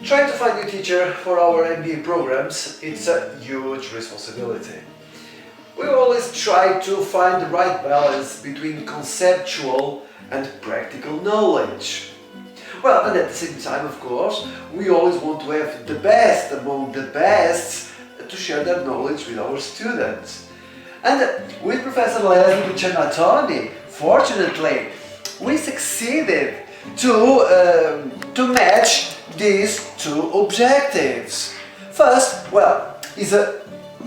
Trying to find a teacher for our MBA programs, it's a huge responsibility. We always try to find the right balance between conceptual and practical knowledge. Well, and at the same time, of course, we always want to have the best among the best to share that knowledge with our students. And with Professor Leslie Cernatoni, fortunately, we succeeded to match these two objectives. First, well, he's a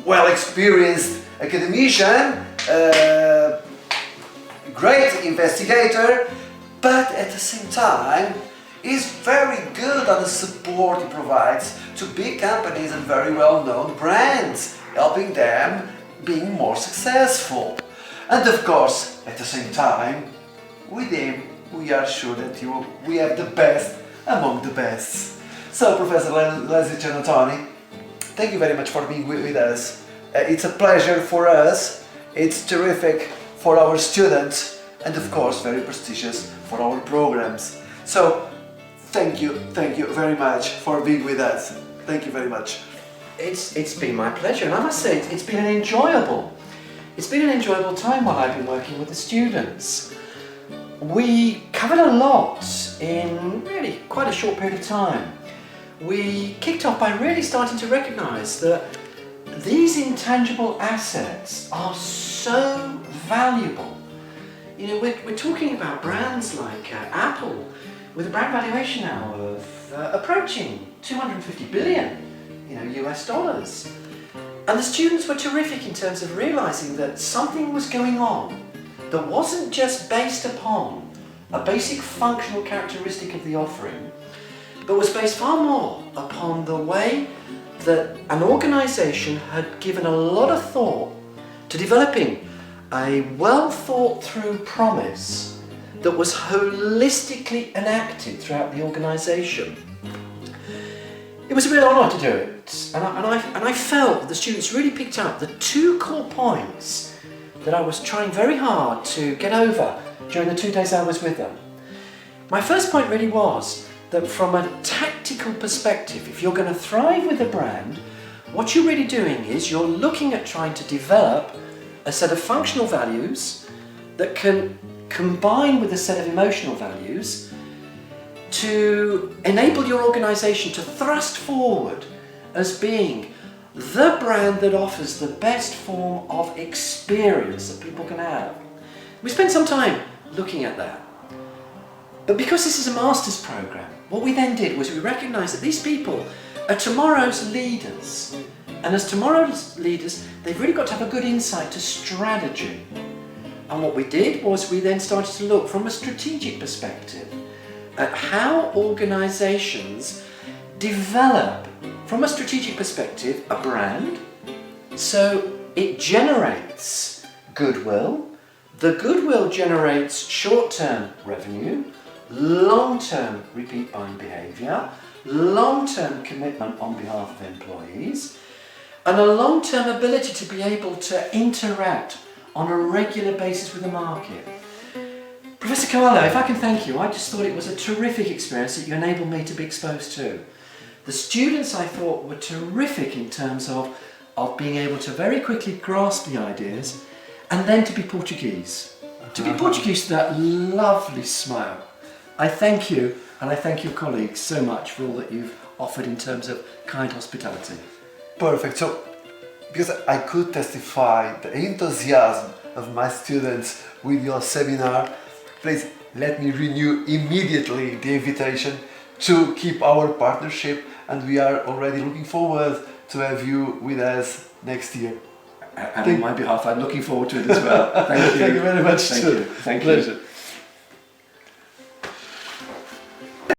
well-experienced academician, great investigator, but at the same time, is very good at the support he provides to big companies and very well-known brands, helping them being more successful. And of course, at the same time, with him, we are sure that we have the best among the best. So, Professor Leslie Cernatoni, thank you very much for being with us. It's a pleasure for us, it's terrific for our students, and of course very prestigious for our programs. So, thank you very much for being with us. Thank you very much. It's been my pleasure, and I must say it's been an enjoyable time while I've been working with the students. We covered a lot in really quite a short period of time. We kicked off by really starting to recognise that these intangible assets are so valuable. You know, we're talking about brands like Apple with a brand valuation now of approaching 250 billion, US dollars. And the students were terrific in terms of realising that something was going on that wasn't just based upon a basic functional characteristic of the offering, but was based far more upon the way that an organisation had given a lot of thought to developing a well thought through promise that was holistically enacted throughout the organisation. It was a real honour to do it, and I felt that the students really picked up the two core points that I was trying very hard to get over during the 2 days I was with them. My first point really was that from a tactical perspective, if you're going to thrive with a brand, what you're really doing is you're looking at trying to develop a set of functional values that can combine with a set of emotional values to enable your organisation to thrust forward as being the brand that offers the best form of experience that people can have. We spent some time looking at that. But because this is a master's programme, what we then did was we recognised that these people are tomorrow's leaders. And as tomorrow's leaders, they've really got to have a good insight to strategy. And what we did was we then started to look from a strategic perspective at how organisations develop, from a strategic perspective, a brand. So it generates goodwill. The goodwill generates short-term revenue, long-term repeat buying behaviour, long-term commitment on behalf of employees, and a long-term ability to be able to interact on a regular basis with the market. Professor Coelho, if I can thank you, I just thought it was a terrific experience that you enabled me to be exposed to. The students, I thought, were terrific in terms of being able to very quickly grasp the ideas and then to be Portuguese. To be Portuguese with that lovely smile. I thank you, and I thank your colleagues so much for all that you've offered in terms of kind hospitality. Perfect. So, because I could testify the enthusiasm of my students with your seminar, please let me renew immediately the invitation to keep our partnership, and we are already looking forward to have you with us next year. And on my behalf, I'm looking forward to it as well. Thank you. Thank you very much. Thank you. Thank you. Pleasure.